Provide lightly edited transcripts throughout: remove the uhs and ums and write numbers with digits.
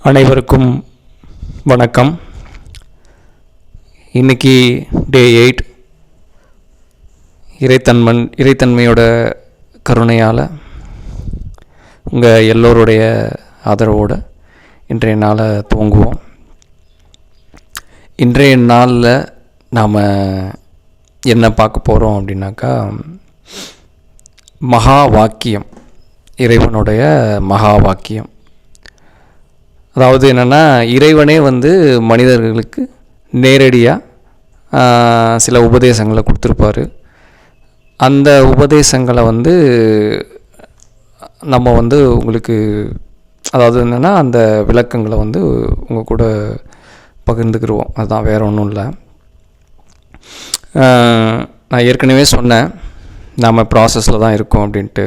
அனைவருக்கும் வணக்கம். இன்றைக்கி டே 8. இறைத்தன்மையோட கருணையால் உங்கள் எல்லோருடைய ஆதரவோடு இன்றைய நாளை துவங்குவோம். இன்றைய நாளில் நாம் என்ன பார்க்க போகிறோம் அப்படின்னாக்கா, மகா வாக்கியம், இறைவனுடைய மகா வாக்கியம். அதாவது என்னென்னா, இறைவனே மனிதர்களுக்கு நேரடியாக சில உபதேசங்களை கொடுத்துருப்பார். அந்த உபதேசங்களை நம்ம உங்களுக்கு, அதாவது என்னென்னா, அந்த விளக்கங்களை உங்கள் கூட பகிர்ந்துக்கிடுவோம். அதுதான், வேறு ஒன்றும் இல்லை. நான் ஏற்கனவே சொன்னேன், நாம் ப்ராசஸில் தான் இருக்கோம் அப்படின்ட்டு.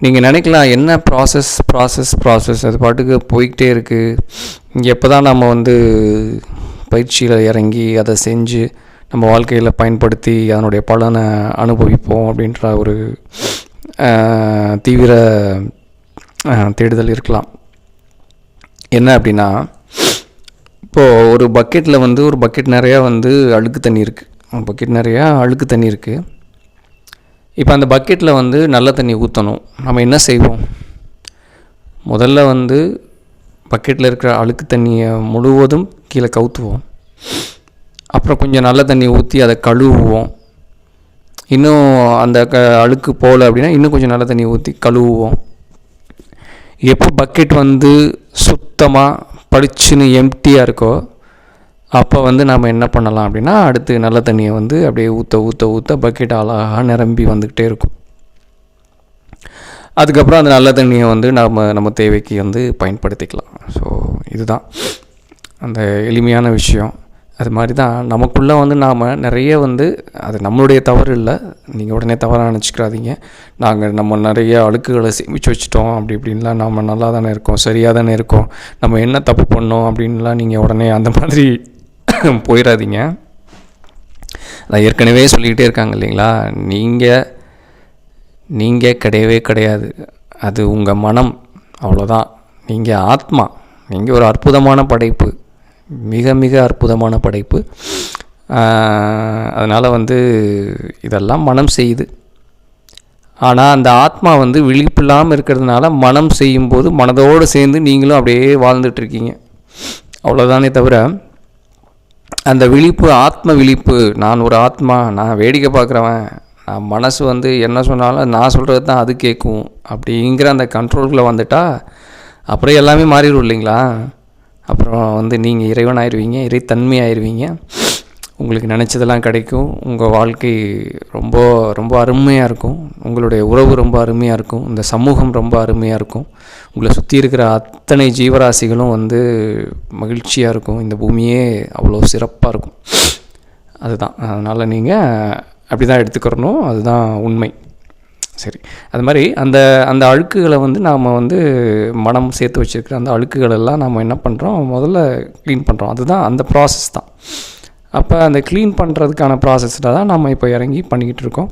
நீங்கள் நினைக்கலாம், என்ன ப்ராசஸ் அது பாட்டுக்கு போய்கிட்டே இருக்குது, இங்கே எப்போ தான் நம்ம பயிற்சியில் இறங்கி அதை செஞ்சு நம்ம வாழ்க்கையில் பயன்படுத்தி அதனுடைய பலனை அனுபவிப்போம் அப்படின்ற ஒரு தீவிர தேடுதல் இருக்கலாம். என்ன அப்படின்னா, இப்போது ஒரு பக்கெட்டில் ஒரு பக்கெட் நிறையா அழுக்கு தண்ணி இருக்குது. இப்போ அந்த பக்கெட்டில் நல்ல தண்ணி ஊற்றணும். நம்ம என்ன செய்வோம்? முதல்ல பக்கெட்டில் இருக்கிற அழுக்கு தண்ணியை முழுவதும் கீழே கவுத்துவோம். அப்புறம் கொஞ்சம் நல்ல தண்ணி ஊற்றி அதை கழுவுவோம். இன்னும் அந்த அழுக்கு போகல அப்படின்னா இன்னும் கொஞ்சம் நல்ல தண்ணி ஊற்றி கழுவுவோம். எப்போ பக்கெட் சுத்தமாக பளிச்சுன்னு எம்டியாக இருக்கோ, அப்போ நாம் என்ன பண்ணலாம் அப்படின்னா, அடுத்து நல்ல தண்ணியை அப்படியே ஊற்ற பக்கெட் அழகாக நிரம்பி வந்துக்கிட்டே இருக்கும். அதுக்கப்புறம் அந்த நல்ல தண்ணியை நம்ம தேவைக்கு பயன்படுத்திக்கலாம். ஸோ இதுதான் அந்த எளிமையான விஷயம். அது மாதிரி தான் நமக்குள்ளே நாம் நிறைய அது நம்மளுடைய தவறு இல்லை, நீங்கள் உடனே தவறாக நினச்சிக்கிறாதீங்க. நம்ம நிறைய அழுக்குகளை சேமித்து வச்சுட்டோம் அப்படி இப்படின்லாம், நம்ம நல்லா தானே இருக்கோம், சரியாக தானே இருக்கோம், நம்ம என்ன தப்பு பண்ணோம் அப்படின்லாம் நீங்கள் உடனே அந்த மாதிரி போயிடாதீங்க. நான் ஏற்கனவே சொல்லிக்கிட்டே இருக்காங்க இல்லைங்களா, நீங்கள் கிடையவே கிடையாது, அது உங்கள் மனம், அவ்வளோதான். நீங்கள் ஆத்மா, நீங்கள் ஒரு அற்புதமான படைப்பு, மிக மிக அற்புதமான படைப்பு. அதனால் இதெல்லாம் மனம் செய்யுது. ஆனால் அந்த ஆத்மா விழிப்பில்லாமல் இருக்கிறதுனால மனம் செய்யும்போது மனதோடு சேர்ந்து நீங்களும் அப்படியே வாழ்ந்துட்டுருக்கீங்க, அவ்வளோதானே தவிர அந்த விழிப்பு, ஆத்ம விழிப்பு, நான் ஒரு ஆத்மா, நான் வேடிக்கை பார்க்குறவன், நான் மனசு என்ன சொன்னாலும் நான் சொல்கிறது தான் அது கேட்கும் அப்படிங்கிற அந்த கண்ட்ரோல்குள்ளே வந்துட்டால் அப்புறம் எல்லாமே மாறிடும் இல்லைங்களா. அப்புறம் நீங்கள் இறைவன் ஆயிடுவீங்க, இறைத்தன்மை ஆயிடுவீங்க, உங்களுக்கு நினச்சதெல்லாம் கிடைக்கும், உங்கள் வாழ்க்கை ரொம்ப ரொம்ப அருமையாக இருக்கும், உங்களுடைய உறவு ரொம்ப அருமையாக இருக்கும், இந்த சமூகம் ரொம்ப அருமையாக இருக்கும், உங்களை சுற்றி இருக்கிற அத்தனை ஜீவராசிகளும் மகிழ்ச்சியாக இருக்கும், இந்த பூமியே அவ்வளோ சிறப்பாக இருக்கும். அதுதான், அதனால் நீங்கள் அப்படி தான் எடுத்துக்கிறணும், அதுதான் உண்மை. சரி, அது மாதிரி அந்த அழுக்குகளை நாம் மனம் சேர்த்து வச்சுருக்கிற அந்த அழுக்குகளெல்லாம் நாம் என்ன பண்ணுறோம், முதல்ல க்ளீன் பண்ணுறோம். அதுதான் அந்த ப்ராசஸ் தான். அப்போ அந்த க்ளீன் பண்ணுறதுக்கான ப்ராசஸில் தான் நம்ம இப்போ இறங்கி பண்ணிக்கிட்டு இருக்கோம்.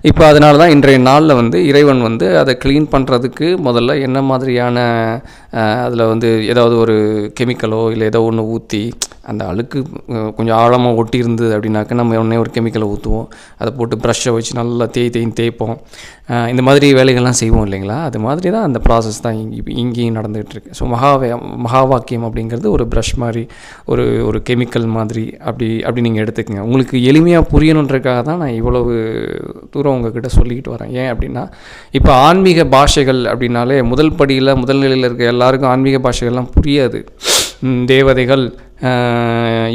இப்போ அதனால தான் இன்றைய நாளில் இறைவன் அதை க்ளீன் பண்ணுறதுக்கு முதல்ல என்ன மாதிரியான அதில் ஏதாவது ஒரு கெமிக்கலோ இல்லை ஏதோ ஒன்று ஊற்றி, அந்த அழுக்கு கொஞ்சம் ஆழமாக ஒட்டி இருந்தது அப்படின்னாக்க நம்ம உடனே ஒரு கெமிக்கலை ஊற்றுவோம், அதை போட்டு ப்ரஷ்ஷை வச்சு நல்லா தேய்ப்போம், இந்த மாதிரி வேலைகள்லாம் செய்வோம் இல்லைங்களா. அது மாதிரி தான் அந்த ப்ராசஸ் தான் இங்கேயும் நடந்துகிட்ருக்கு. ஸோ மகா வாக்கியம் அப்படிங்கிறது ஒரு ப்ரஷ் மாதிரி, ஒரு கெமிக்கல் மாதிரி, அப்படி நீங்கள் எடுத்துக்கங்க. உங்களுக்கு எளிமையாக புரியணுன்றதுக்காக தான் நான் இவ்வளவு தூரம் உங்ககிட்ட சொல்லிக்கிட்டு வரேன். ஏன் அப்படின்னா, இப்போ ஆன்மீக பாஷைகள் அப்படின்னாலே முதல் நிலையில் இருக்க எல்லாருக்கும் ஆன்மீக பாஷைகள்லாம் புரியாது. தேவதைகள்,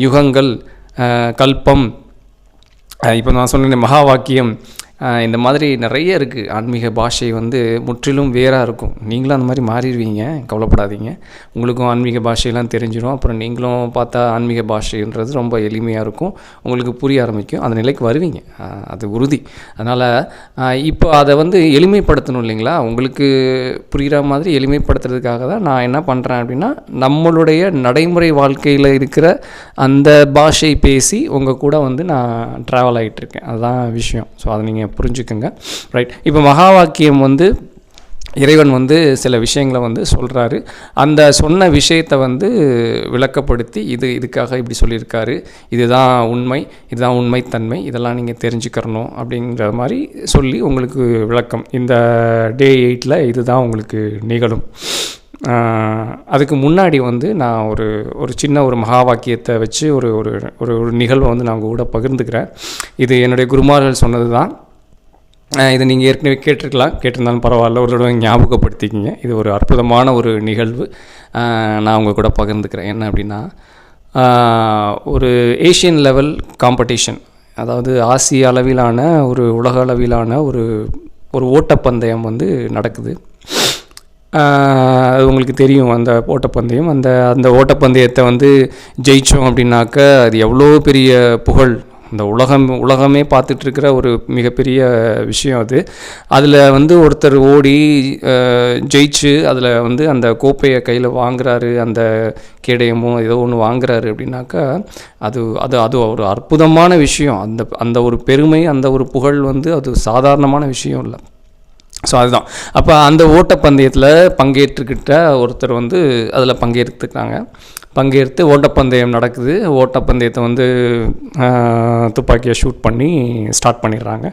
யுகங்கள், கல்பம், இப்போ நான் சொன்ன மகா வாக்கியம், இந்த மாதிரி நிறைய இருக்குது. ஆன்மீக பாஷை முற்றிலும் வேறாக இருக்கும். நீங்களும் அந்த மாதிரி மாறிடுவீங்க, கவலைப்படாதீங்க. உங்களுக்கும் ஆன்மீக பாஷையெல்லாம் தெரிஞ்சிடும். அப்புறம் நீங்களும் பார்த்தா ஆன்மீக பாஷைன்றது ரொம்ப எளிமையாக இருக்கும், உங்களுக்கு புரிய ஆரம்பிக்கும், அந்த நிலைக்கு வருவீங்க, அது உறுதி. அதனால் இப்போ அதை எளிமைப்படுத்தணும் இல்லைங்களா, உங்களுக்கு புரிகிற மாதிரி எளிமைப்படுத்துறதுக்காக தான் நான் என்ன பண்ணுறேன் அப்படின்னா, நம்மளுடைய நடைமுறை வாழ்க்கையில் இருக்கிற அந்த பாஷை பேசி உங்கள் கூட நான் ட்ராவல் ஆகிட்டுருக்கேன். அதுதான் விஷயம். ஸோ அதை நீங்கள் புரிஞ்சுக்கோங்க. ரைட், இப்போ மகா வாக்கியம் இறைவன் வந்து சில விஷயங்களை வந்து சொல்கிறாரு. அந்த சொன்ன விஷயத்தை வந்து விளக்கப்படுத்தி இதுக்காக இப்படி சொல்லியிருக்காரு, இதுதான் உண்மை, இதுதான் உண்மைத்தன்மை, இதெல்லாம் நீங்கள் தெரிஞ்சுக்கிறணும் அப்படிங்கிற மாதிரி சொல்லி உங்களுக்கு விளக்கம். இந்த டே 8 இதுதான் உங்களுக்கு நிகழும். அதுக்கு முன்னாடி வந்து நான் ஒரு சின்ன ஒரு மகா வாக்கியத்தை வச்சு ஒரு ஒரு ஒரு நிகழ்வை வந்து நான் உங்கள் கூட பகிர்ந்துக்கிறேன். இது என்னுடைய குருமார்கள் சொன்னது தான். இதை நீங்கள் ஏற்கனவே கேட்டிருந்தாலும் பரவாயில்ல, ஒரு தடவை ஞாபகப்படுத்திக்கிங்க. இது ஒரு அற்புதமான ஒரு நிகழ்வு, நான் உங்கள் கூட பகிர்ந்துக்கிறேன். என்ன அப்படின்னா, ஒரு ஏஷியன் லெவல் காம்படிஷன், அதாவது ஆசிய அளவிலான ஒரு உலக அளவிலான ஒரு ஓட்டப்பந்தயம் வந்து நடக்குது. அது உங்களுக்கு தெரியும். அந்த ஓட்டப்பந்தயம், அந்த ஓட்டப்பந்தயத்தை வந்து ஜெயித்தோம் அப்படின்னாக்க அது எவ்வளோ பெரிய புகழ், இந்த உலகமே பார்த்துட்ருக்கிற ஒரு மிகப்பெரிய விஷயம் அது. அதில் வந்து ஒருத்தர் ஓடி ஜெயிச்சு அதில் வந்து அந்த கோப்பையை கையில் வாங்குறாரு, அந்த கேடயமோ ஏதோ ஒன்று வாங்குறாரு அப்படின்னாக்கா அது அது அது ஒரு அற்புதமான விஷயம். அந்த ஒரு பெருமை, அந்த ஒரு புகழ் வந்து அது சாதாரணமான விஷயம் இல்லை. ஸோ அதுதான். அப்போ அந்த ஓட்டப்பந்தயத்தில் பங்கேற்றுக்கிட்ட ஒருத்தர் வந்து அதில் பங்கேற்று ஓட்டப்பந்தயம் நடக்குது. ஓட்டப்பந்தயத்தை வந்து துப்பாக்கியை ஷூட் பண்ணி ஸ்டார்ட் பண்ணிடுறாங்க.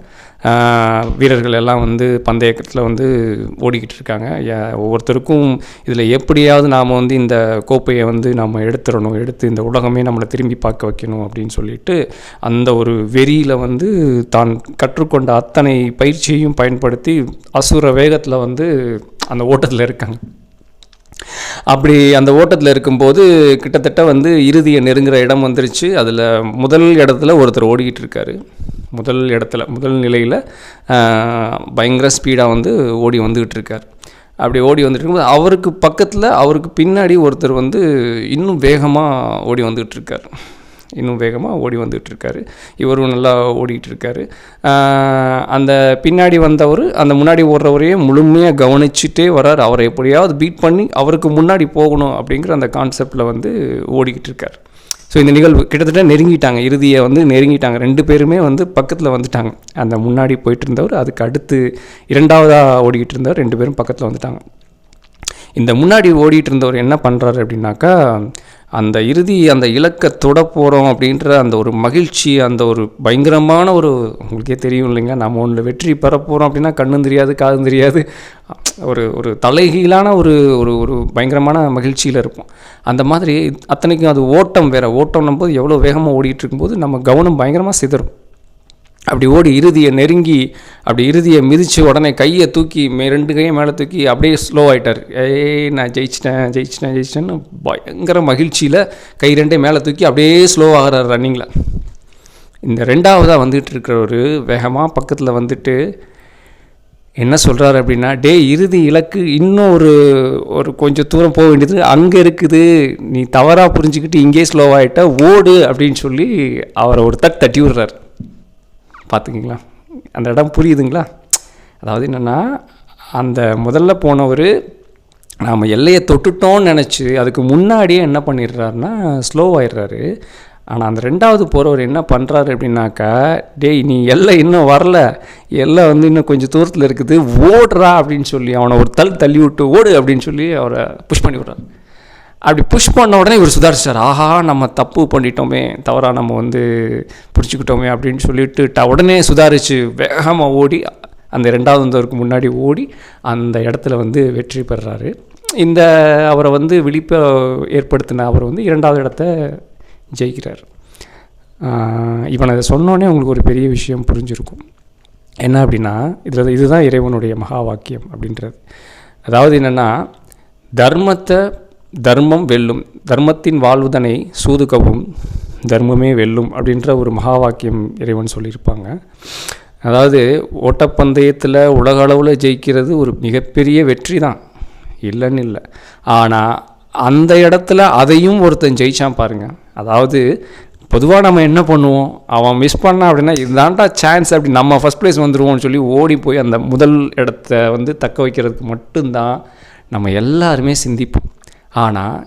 வீரர்கள் எல்லாம் வந்து பந்தயத்தில் வந்து ஓடிக்கிட்டு இருக்காங்க. ஒவ்வொருத்தருக்கும் இதில் எப்படியாவது நாம் வந்து இந்த கோப்பையை வந்து நாம் எடுத்து இந்த உலகமே நம்மளை திரும்பி பார்க்க வைக்கணும் அப்படின்னு சொல்லிட்டு அந்த ஒரு வெறியில் வந்து தான் கற்றுக்கொண்ட அத்தனை பயிற்சியையும் பயன்படுத்தி அசுர வேகத்தில் வந்து அந்த ஓட்டத்தில் இருக்காங்க. அப்படி அந்த ஓட்டத்தில் இருக்கும்போது கிட்டத்தட்ட வந்து இறுதியை நெருங்குற இடம் வந்துருச்சு. அதில் முதல் இடத்துல ஒருத்தர் ஓடிக்கிட்டு இருக்காரு. முதல் நிலையில் பயங்கர ஸ்பீடாக வந்து ஓடி வந்துக்கிட்டு இருக்கார். அப்படி ஓடி வந்துட்டு இருக்கும்போது அவருக்கு பின்னாடி ஒருத்தர் வந்து இன்னும் வேகமாக ஓடி வந்துக்கிட்டு இருக்கார். இவரும் நல்லா ஓடிக்கிட்டு இருக்கார். அந்த பின்னாடி வந்தவர் அந்த முன்னாடி ஓடுறவரையே முழுமையாக கவனிச்சுட்டே வர்றார். அவரை எப்படியாவது பீட் பண்ணி அவருக்கு முன்னாடி போகணும் அப்படிங்கிற அந்த கான்செப்டில் வந்து ஓடிக்கிட்டு இருக்கார். ஸோ இந்த நிகழ்வு கிட்டத்தட்ட நெருங்கிட்டாங்க, இறுதியை வந்து நெருங்கிட்டாங்க. 2 பேருமே வந்து பக்கத்தில் வந்துட்டாங்க. அந்த முன்னாடி போயிட்டு இருந்தவர், அதுக்கு அடுத்து 2வதாக ஓடிக்கிட்டு இருந்தவர், 2 பேரும் பக்கத்தில் வந்துட்டாங்க. இந்த முன்னாடி ஓடிட்டு இருந்தவர் என்ன பண்ணுறாரு அப்படின்னாக்கா, அந்த இலக்கை தொட போகிறோம் அப்படின்ற அந்த ஒரு மகிழ்ச்சி, அந்த ஒரு பயங்கரமான உங்களுக்கே தெரியும் இல்லைங்க, நம்ம ஒன்று வெற்றி பெற போகிறோம் அப்படின்னா கண்ணும் தெரியாது காதும் தெரியாது, ஒரு தலைகீழான ஒரு பயங்கரமான மகிழ்ச்சியில் இருப்போம். அந்த மாதிரி அத்தனைக்கும் அது ஓட்டம் போது எவ்வளோ வேகமாக ஓடிட்டு இருக்கும்போது நம்ம கவனம் பயங்கரமாக சிதறும். அப்படி ஓடி இறுதியை மிதித்து உடனே கையை தூக்கி 2 கையும் மேலே தூக்கி அப்படியே ஸ்லோ ஆகிட்டார். நான் ஜெயிச்சிட்டேன்னு பயங்கர மகிழ்ச்சியில் கை 2 மேலே தூக்கி அப்படியே ஸ்லோ ஆகிறார் ரன்னிங்கில். இந்த 2வதாக வந்துட்டு இருக்கிறவர் வேகமாக பக்கத்தில் வந்துட்டு என்ன சொல்கிறாரு அப்படின்னா, இறுதி இலக்கு இன்னும் ஒரு கொஞ்சம் தூரம் போக வேண்டியது அங்கே இருக்குது, நீ தவறாக புரிஞ்சுக்கிட்டு இங்கே ஸ்லோவாகிட்ட, ஓடு அப்படின்னு சொல்லி அவரை ஒரு தட்டி விடுறார். பார்த்துக்கிங்களா, அந்த இடம் புரியுதுங்களா? அதாவது என்னென்னா, அந்த முதல்ல போனவர் நாம் எல்லையை தொட்டுட்டோன்னு நினச்சி அதுக்கு முன்னாடியே என்ன பண்ணிடுறாருன்னா ஸ்லோவாகிடுறாரு. ஆனால் அந்த 2வது போகிறவர் என்ன பண்ணுறாரு அப்படின்னாக்கா, நீ எல்லை இன்னும் வரல, எல்லை வந்து இன்னும் கொஞ்சம் தூரத்தில் இருக்குது, ஓடுறா அப்படின்னு சொல்லி அவனை ஒரு தள்ளி விட்டு ஓடு அப்படின்னு சொல்லி அவரை புஷ் பண்ணி விட்றாரு. அப்படி புஷ் பண்ண உடனே இவர் சுதாரிச்சார். ஆஹா, நம்ம தப்பு பண்ணிட்டோமே, தவறாக நம்ம வந்து பிடிச்சிக்கிட்டோமே அப்படின்னு சொல்லிட்டு உடனே சுதாரித்து வேகமாக ஓடி அந்த 2வது வந்தவருக்கு முன்னாடி ஓடி அந்த இடத்துல வந்து வெற்றி பெறுறாரு. இந்த அவரை வந்து விழிப்பை ஏற்படுத்தின அவர் வந்து 2வது இடத்த ஜெயிக்கிறார். இவனை அதை சொன்னோடனே உங்களுக்கு ஒரு பெரிய விஷயம் புரிஞ்சிருக்கும். என்ன அப்படின்னா, இதுதான் இறைவனுடைய மகா வாக்கியம் அப்படின்றது. அதாவது என்னென்னா, தர்மம் வெல்லும், தர்மத்தின் வாழ்வுதனை சூதுகவும் தர்மமே வெல்லும் அப்படின்ற ஒரு மகா வாக்கியம் இறைவன் சொல்லியிருப்பாங்க. அதாவது ஓட்டப்பந்தயத்தில் உலக அளவில் ஜெயிக்கிறது ஒரு மிகப்பெரிய வெற்றி தான், இல்லைன்னு இல்லை. ஆனால் அந்த இடத்துல அதையும் ஒருத்தன் ஜெயிச்சான் பாருங்கள். அதாவது பொதுவாக நம்ம என்ன பண்ணுவோம், அவன் மிஸ் பண்ணான் அப்படின்னா இதுதான்டா சான்ஸ், அப்படி நம்ம ஃபஸ்ட் ப்ளேஸ் வந்துடுவோம்னு சொல்லி ஓடி போய் அந்த முதல் இடத்த வந்து தக்க வைக்கிறதுக்கு மட்டும்தான் நம்ம எல்லாருமே சிந்திப்போம். ஆனால்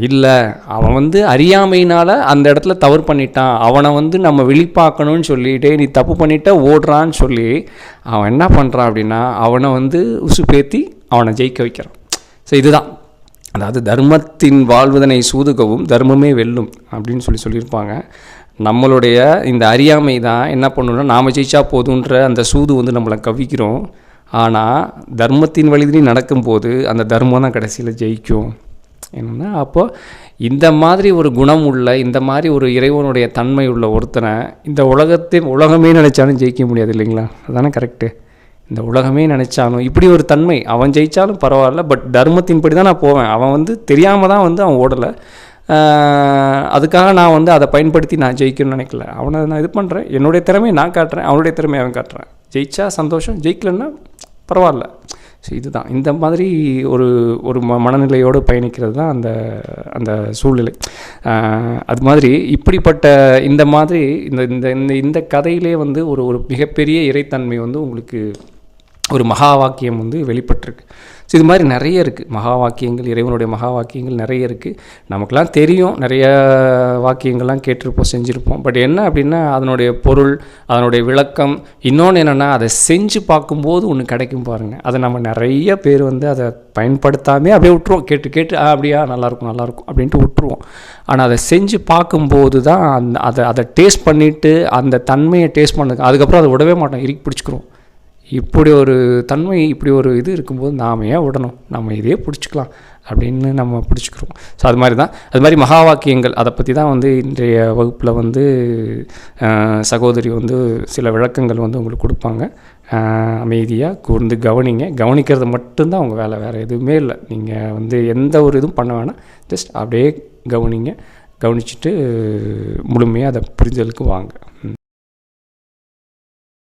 இல்லை, அவன் வந்து அறியாமையினால் அந்த இடத்துல தவறு பண்ணிட்டான், அவனை வந்து நம்ம விழிப்பாக்கணும்னு சொல்லிட்டு நீ தப்பு பண்ணிட்ட ஓடுறான்னு சொல்லி அவன் என்ன பண்ணுறான் அப்படின்னா அவனை வந்து உசுப்பேற்றி அவனை ஜெயிக்க வைக்கிறான். ஸோ இதுதான், அதாவது தர்மத்தின் வாழ்வதனை சூதுகவும் தர்மமே வெல்லும் அப்படின்னு சொல்லியிருப்பாங்க. நம்மளுடைய இந்த அறியாமை தான் என்ன பண்ணணும்னா நாம் ஜெயிச்சா போதுன்ற அந்த சூது வந்து நம்மளை கவிக்கிறோம். ஆனால் தர்மத்தின் வழியிலே நடக்கும்போது அந்த தர்மம் தான் கடைசியில் ஜெயிக்கும். என்னென்னா அப்போது இந்த மாதிரி ஒரு குணம் உள்ள, இந்த மாதிரி ஒரு இறைவனுடைய தன்மை உள்ள ஒருத்தனை இந்த உலகமே நினச்சாலும் ஜெயிக்க முடியாது இல்லைங்களா? அதுதானே கரெக்டு. இந்த உலகமே நினச்சாலும் இப்படி ஒரு தன்மை, அவன் ஜெயித்தாலும் பரவாயில்ல, பட் தர்மத்தின்படி தான் நான் போவேன். அவன் வந்து தெரியாமல் தான் வந்து அவன் ஓடலை, அதுக்காக நான் வந்து அதை பயன்படுத்தி நான் ஜெயிக்கணும்னு நினைக்கல. அவனை நான் இது பண்ணுறேன், என்னுடைய திறமையை நான் காட்டுறேன், அவனுடைய திறமையை அவன் காட்டுறேன். ஜெயிச்சா சந்தோஷம், ஜெயிக்கலன்னா பரவாயில்ல. ஸோ இதுதான், இந்த மாதிரி ஒரு மனநிலையோடு பயணிக்கிறது தான் அந்த சூழ்நிலை. அது மாதிரி இப்படிப்பட்ட இந்த மாதிரி இந்த கதையிலே வந்து ஒரு மிகப்பெரிய இறைத்தன்மை வந்து உங்களுக்கு ஒரு மகா வாக்கியம் வந்து வெளிப்பட்டிருக்கு. ஸோ இது மாதிரி நிறைய இருக்குது மகா வாக்கியங்கள், இறைவனுடைய மகா வாக்கியங்கள் நிறைய இருக்குது. நமக்கெல்லாம் தெரியும், நிறைய வாக்கியங்கள்லாம் கேட்டிருப்போம், செஞ்சுருப்போம். பட் என்ன அப்படின்னா அதனுடைய பொருள், அதனுடைய விளக்கம், இன்னொன்று என்னென்னா அதை செஞ்சு பார்க்கும்போது ஒன்று கிடைக்கும் பாருங்கள். அதை நம்ம நிறைய பேர் வந்து அதை பயன்படுத்தாமே அப்படியே விட்டுருவோம், கேட்டு அப்படியா நல்லாயிருக்கும் அப்படின்ட்டு விட்டுருவோம். ஆனால் அதை செஞ்சு பார்க்கும்போது தான் அதை டேஸ்ட் பண்ணிவிட்டு அந்த தன்மையை டேஸ்ட் பண்ணது, அதுக்கப்புறம் அதை விடவே மாட்டோம், இறுக்கி பிடிச்சிக்கிறோம். இப்படி ஒரு தன்மை, இப்படி ஒரு இது இருக்கும்போது நாம் ஏன் விடணும், நம்ம இதே பிடிச்சிக்கலாம் அப்படின்னு நம்ம பிடிச்சிக்கிறோம். ஸோ அது மாதிரி மகா வாக்கியங்கள், அதை பற்றி தான் வந்து இன்றைய வகுப்பில் வந்து சகோதரி வந்து சில விளக்கங்கள் வந்து உங்களுக்கு கொடுப்பாங்க. அமைதியாக கூர்ந்து கவனிக்கிறது மட்டும்தான் உங்கள் வேலை, வேறு எதுவுமே இல்லை. நீங்கள் வந்து எந்த ஒரு இதுவும் பண்ண வேணாம், ஜஸ்ட் அப்படியே கவனிச்சிட்டு முழுமையாக அதை புரிஞ்சலுக்கு வாங்க.